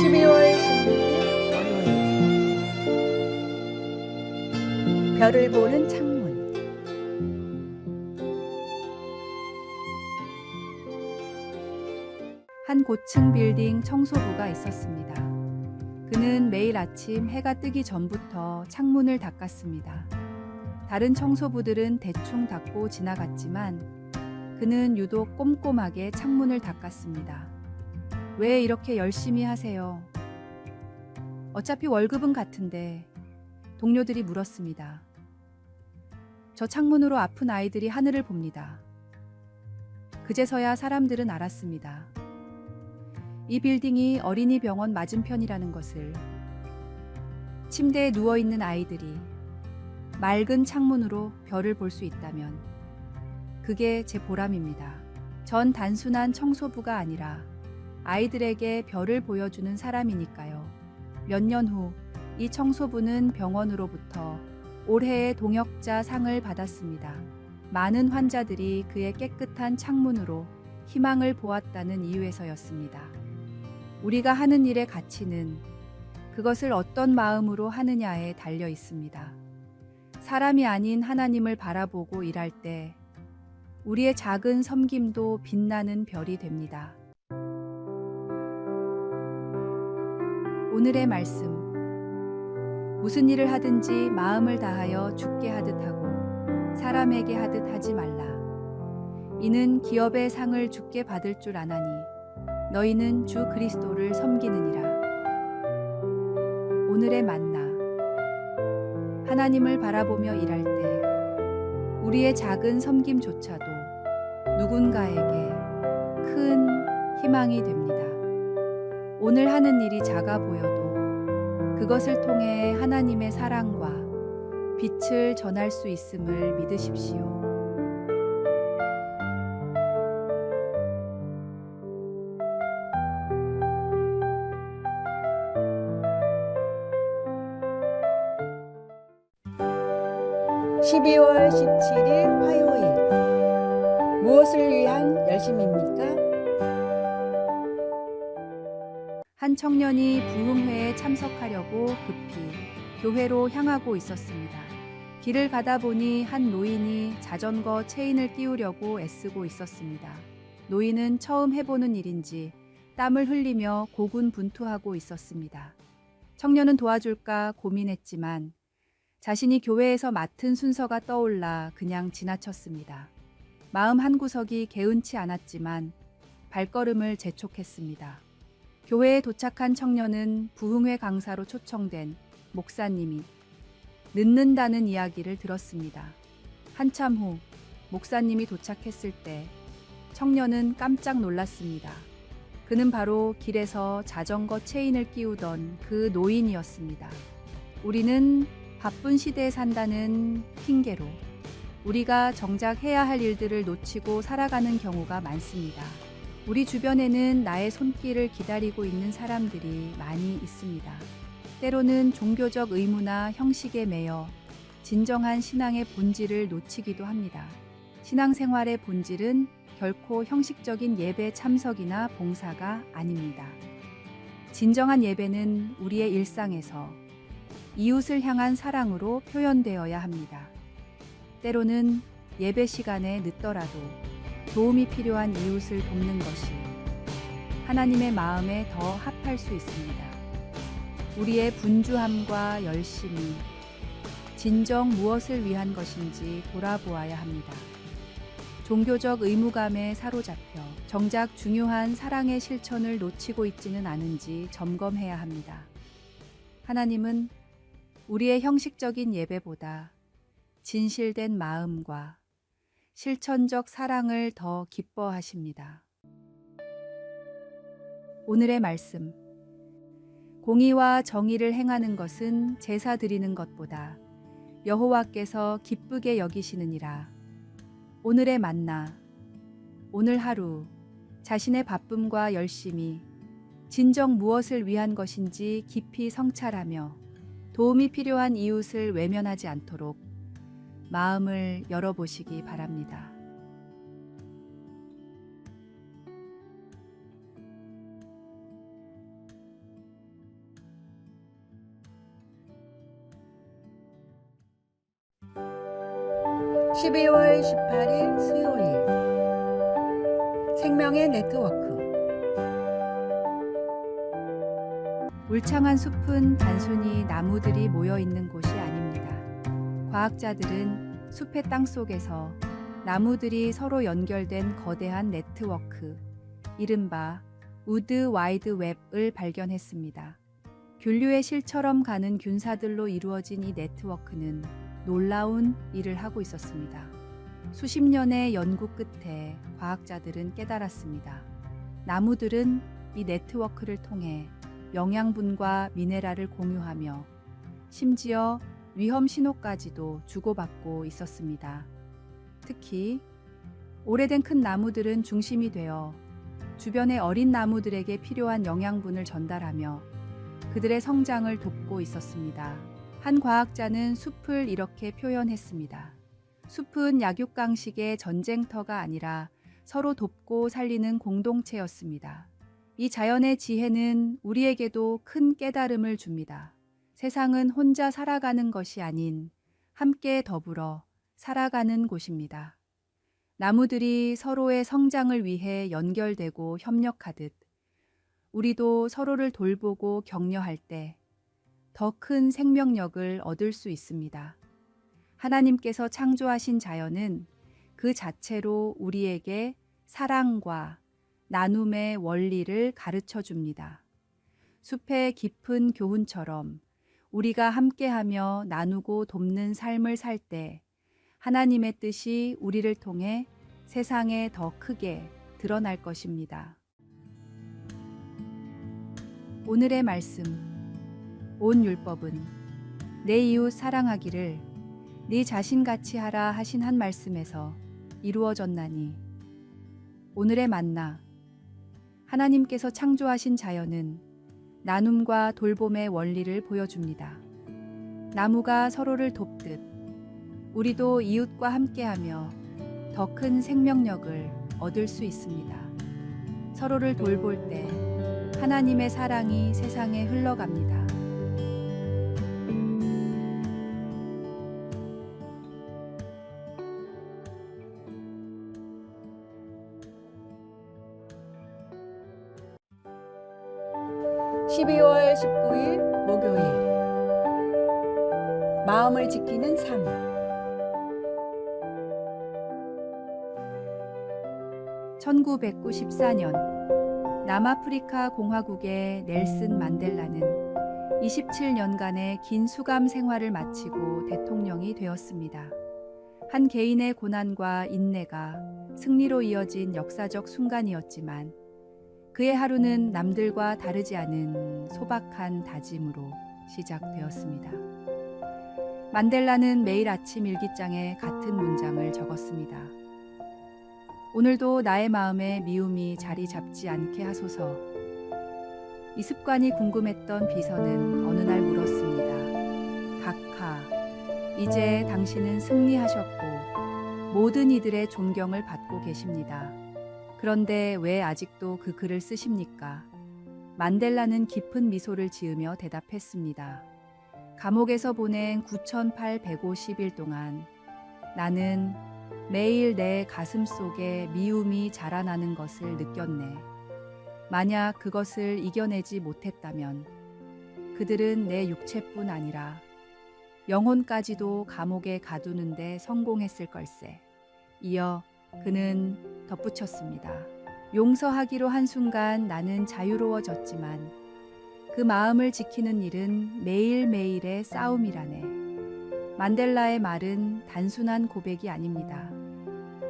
12월 16일 월요일 별을 보는 창문. 한 고층 빌딩 청소부가 있었습니다. 그는 매일 아침 해가 뜨기 전부터 창문을 닦았습니다. 다른 청소부들은 대충 닦고 지나갔지만 그는 유독 꼼꼼하게 창문을 닦았습니다. 왜 이렇게 열심히 하세요? 어차피 월급은 같은데, 동료들이 물었습니다. 저 창문으로 아픈 아이들이 하늘을 봅니다. 그제서야 사람들은 알았습니다. 이 빌딩이 어린이 병원 맞은편이라는 것을. 침대에 누워있는 아이들이 맑은 창문으로 별을 볼 수 있다면 그게 제 보람입니다. 전 단순한 청소부가 아니라 아이들에게 별을 보여주는 사람이니까요. 몇 년 후 이 청소부는 병원으로부터 올해의 동역자 상을 받았습니다. 많은 환자들이 그의 깨끗한 창문으로 희망을 보았다는 이유에서였습니다. 우리가 하는 일의 가치는 그것을 어떤 마음으로 하느냐에 달려 있습니다. 사람이 아닌 하나님을 바라보고 일할 때 우리의 작은 섬김도 빛나는 별이 됩니다. 오늘의 말씀. 무슨 일을 하든지 마음을 다하여 주께 하듯 하고 사람에게 하듯 하지 말라. 이는 기업의 상을 주께 받을 줄 아나니 너희는 주 그리스도를 섬기느니라. 오늘의 만나. 하나님을 바라보며 일할 때 우리의 작은 섬김조차도 누군가에게 큰 희망이 됩니다. 오늘 하는 일이 작아 보여도 그것을 통해 하나님의 사랑과 빛을 전할 수 있음을 믿으십시오. (12월 17일) 화요일. 무엇을 위한 열심입니까? 한 청년이 부흥회에 참석하려고 급히 교회로 향하고 있었습니다. 길을 가다 보니 한 노인이 자전거 체인을 끼우려고 애쓰고 있었습니다. 노인은 처음 해보는 일인지 땀을 흘리며 고군분투하고 있었습니다. 청년은 도와줄까 고민했지만 자신이 교회에서 맡은 순서가 떠올라 그냥 지나쳤습니다. 마음 한구석이 개운치 않았지만 발걸음을 재촉했습니다. 교회에 도착한 청년은 부흥회 강사로 초청된 목사님이 늦는다는 이야기를 들었습니다. 한참 후 목사님이 도착했을 때 청년은 깜짝 놀랐습니다. 그는 바로 길에서 자전거 체인을 끼우던 그 노인이었습니다. 우리는 바쁜 시대에 산다는 핑계로 우리가 정작 해야 할 일들을 놓치고 살아가는 경우가 많습니다. 우리 주변에는 나의 손길을 기다리고 있는 사람들이 많이 있습니다. 때로는 종교적 의무나 형식에 매여 진정한 신앙의 본질을 놓치기도 합니다. 신앙생활의 본질은 결코 형식적인 예배 참석이나 봉사가 아닙니다. 진정한 예배는 우리의 일상에서 이웃을 향한 사랑으로 표현되어야 합니다. 때로는 예배 시간에 늦더라도 도움이 필요한 이웃을 돕는 것이 하나님의 마음에 더 합할 수 있습니다. 우리의 분주함과 열심이 진정 무엇을 위한 것인지 돌아보아야 합니다. 종교적 의무감에 사로잡혀 정작 중요한 사랑의 실천을 놓치고 있지는 않은지 점검해야 합니다. 하나님은 우리의 형식적인 예배보다 진실된 마음과 실천적 사랑을 더 기뻐하십니다. 오늘의 말씀. 공의와 정의를 행하는 것은 제사 드리는 것보다 여호와께서 기쁘게 여기시느니라. 오늘의 만나, 오늘 하루 자신의 바쁨과 열심이 진정 무엇을 위한 것인지 깊이 성찰하며 도움이 필요한 이웃을 외면하지 않도록 마음을 열어보시기 바랍니다. (12월 18일) 수요일 생명의 네트워크. 울창한 숲은 단순히 나무들이 모여 있는 곳이 아닙니다. 과학자들은 숲의 땅 속에서 나무들이 서로 연결된 거대한 네트워크, 이른바 우드 와이드 웹을 발견했습니다. 균류의 실처럼 가는 균사들로 이루어진 이 네트워크는 놀라운 일을 하고 있었습니다. 수십 년의 연구 끝에 과학자들은 깨달았습니다. 나무들은 이 네트워크를 통해 영양분과 미네랄을 공유하며 심지어 위험 신호까지도 주고받고 있었습니다. 특히 오래된 큰 나무들은 중심이 되어 주변의 어린 나무들에게 필요한 영양분을 전달하며 그들의 성장을 돕고 있었습니다. 한 과학자는 숲을 이렇게 표현했습니다. 숲은 약육강식의 전쟁터가 아니라 서로 돕고 살리는 공동체였습니다. 이 자연의 지혜는 우리에게도 큰 깨달음을 줍니다. 세상은 혼자 살아가는 것이 아닌 함께 더불어 살아가는 곳입니다. 나무들이 서로의 성장을 위해 연결되고 협력하듯 우리도 서로를 돌보고 격려할 때 더 큰 생명력을 얻을 수 있습니다. 하나님께서 창조하신 자연은 그 자체로 우리에게 사랑과 나눔의 원리를 가르쳐 줍니다. 숲의 깊은 교훈처럼 우리가 함께하며 나누고 돕는 삶을 살 때 하나님의 뜻이 우리를 통해 세상에 더 크게 드러날 것입니다. 오늘의 말씀. 온 율법은 내 이웃 사랑하기를 네 자신같이 하라 하신 한 말씀에서 이루어졌나니. 오늘의 만나. 하나님께서 창조하신 자연은 나눔과 돌봄의 원리를 보여줍니다. 나무가 서로를 돕듯 우리도 이웃과 함께하며 더 큰 생명력을 얻을 수 있습니다. 서로를 돌볼 때 하나님의 사랑이 세상에 흘러갑니다. (12월 19일) 목요일 마음을 지키는 삶. (1994년) 남아프리카 공화국의 넬슨 만델라는 27년간의 긴 수감 생활을 마치고 대통령이 되었습니다. 한 개인의 고난과 인내가 승리로 이어진 역사적 순간이었지만 그의 하루는 남들과 다르지 않은 소박한 다짐으로 시작되었습니다. 만델라는 매일 아침 일기장에 같은 문장을 적었습니다. 오늘도 나의 마음에 미움이 자리 잡지 않게 하소서. 이 습관이 궁금했던 비서는 어느 날 물었습니다. 각하, 이제 당신은 승리하셨고 모든 이들의 존경을 받고 계십니다. 그런데 왜 아직도 그 글을 쓰십니까? 만델라는 깊은 미소를 지으며 대답했습니다. 감옥에서 보낸 9,850일 동안 나는 매일 내 가슴 속에 미움이 자라나는 것을 느꼈네. 만약 그것을 이겨내지 못했다면 그들은 내 육체뿐 아니라 영혼까지도 감옥에 가두는데 성공했을 걸세. 이어 그는 덧붙였습니다. 용서하기로 한순간 나는 자유로워졌지만 그 마음을 지키는 일은 매일매일의 싸움이라네. 만델라의 말은 단순한 고백이 아닙니다.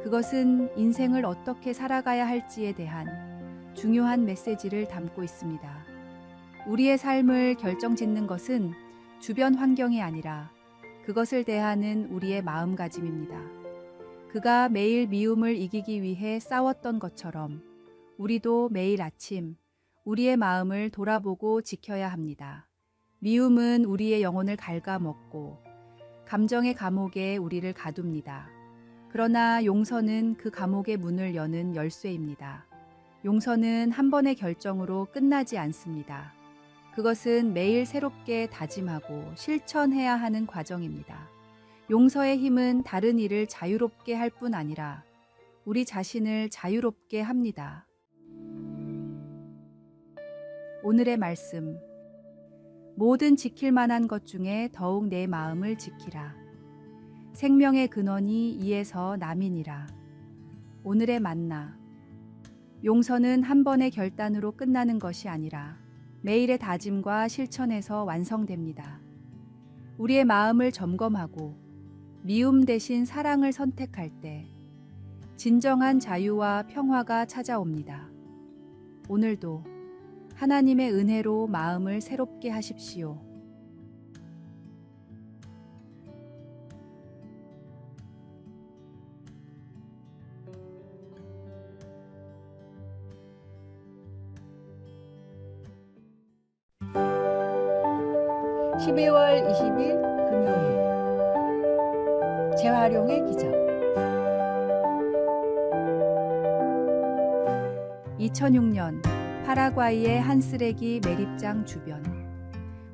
그것은 인생을 어떻게 살아가야 할지에 대한 중요한 메시지를 담고 있습니다. 우리의 삶을 결정짓는 것은 주변 환경이 아니라 그것을 대하는 우리의 마음가짐입니다. 그가 매일 미움을 이기기 위해 싸웠던 것처럼 우리도 매일 아침 우리의 마음을 돌아보고 지켜야 합니다. 미움은 우리의 영혼을 갉아먹고 감정의 감옥에 우리를 가둡니다. 그러나 용서는 그 감옥의 문을 여는 열쇠입니다. 용서는 한 번의 결정으로 끝나지 않습니다. 그것은 매일 새롭게 다짐하고 실천해야 하는 과정입니다. 용서의 힘은 다른 이를 자유롭게 할 뿐 아니라 우리 자신을 자유롭게 합니다. 오늘의 말씀. 모든 지킬 만한 것 중에 더욱 내 마음을 지키라. 생명의 근원이 이에서 남이니라. 오늘의 만나. 용서는 한 번의 결단으로 끝나는 것이 아니라 매일의 다짐과 실천에서 완성됩니다. 우리의 마음을 점검하고 미움 대신 사랑을 선택할 때 진정한 자유와 평화가 찾아옵니다. 오늘도 하나님의 은혜로 마음을 새롭게 하십시오. (12월 20일) 금요일 재활용의 기적. 2006년 파라과이의 한 쓰레기 매립장 주변,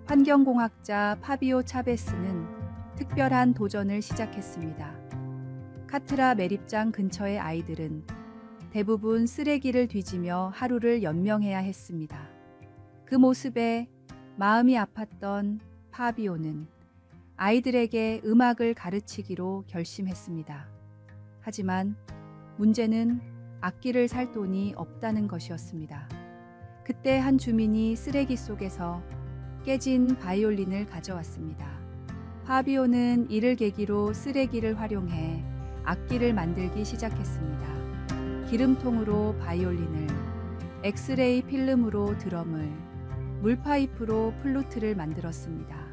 환경공학자 파비오 차베스는 특별한 도전을 시작했습니다. 카트라 매립장 근처의 아이들은 대부분 쓰레기를 뒤지며 하루를 연명해야 했습니다. 그 모습에 마음이 아팠던 파비오는 아이들에게 음악을 가르치기로 결심했습니다. 하지만 문제는 악기를 살 돈이 없다는 것이었습니다. 그때 한 주민이 쓰레기 속에서 깨진 바이올린을 가져왔습니다. 파비오는 이를 계기로 쓰레기를 활용해 악기를 만들기 시작했습니다. 기름통으로 바이올린을, 엑스레이 필름으로 드럼을, 물파이프로 플루트를 만들었습니다.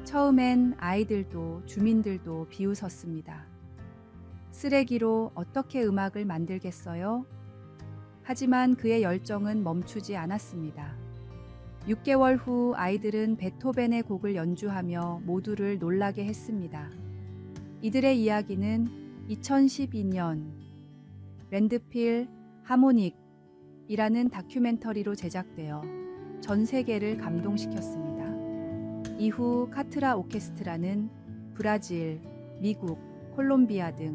처음엔 아이들도 주민들도 비웃었습니다. 쓰레기로 어떻게 음악을 만들겠어요? 하지만 그의 열정은 멈추지 않았습니다. 6개월 후 아이들은 베토벤의 곡을 연주하며 모두를 놀라게 했습니다. 이들의 이야기는 2012년 랜드필 하모닉이라는 다큐멘터리로 제작되어 전 세계를 감동시켰습니다. 이후 카트라 오케스트라는 브라질, 미국, 콜롬비아 등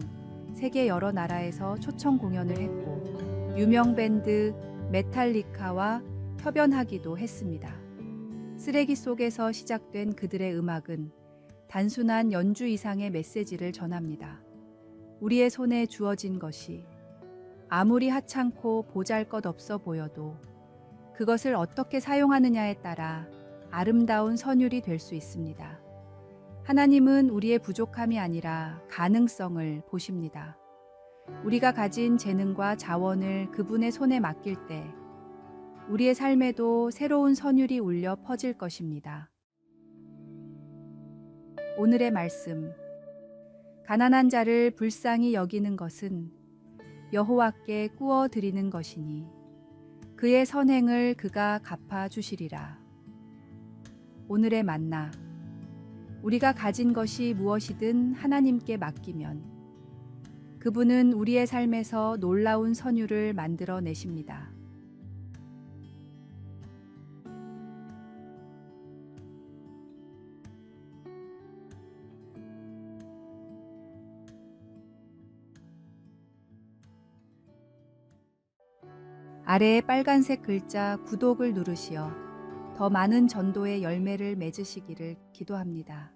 세계 여러 나라에서 초청 공연을 했고 유명 밴드 메탈리카와 협연하기도 했습니다. 쓰레기 속에서 시작된 그들의 음악은 단순한 연주 이상의 메시지를 전합니다. 우리의 손에 주어진 것이 아무리 하찮고 보잘것없어 보여도 그것을 어떻게 사용하느냐에 따라 아름다운 선율이 될 수 있습니다. 하나님은 우리의 부족함이 아니라 가능성을 보십니다. 우리가 가진 재능과 자원을 그분의 손에 맡길 때 우리의 삶에도 새로운 선율이 울려 퍼질 것입니다. 오늘의 말씀. 가난한 자를 불쌍히 여기는 것은 여호와께 꾸어 드리는 것이니 그의 선행을 그가 갚아 주시리라. 오늘의 만나. 우리가 가진 것이 무엇이든 하나님께 맡기면 그분은 우리의 삶에서 놀라운 선율을 만들어 내십니다. 아래에 빨간색 글자 구독을 누르시어 더 많은 전도의 열매를 맺으시기를 기도합니다.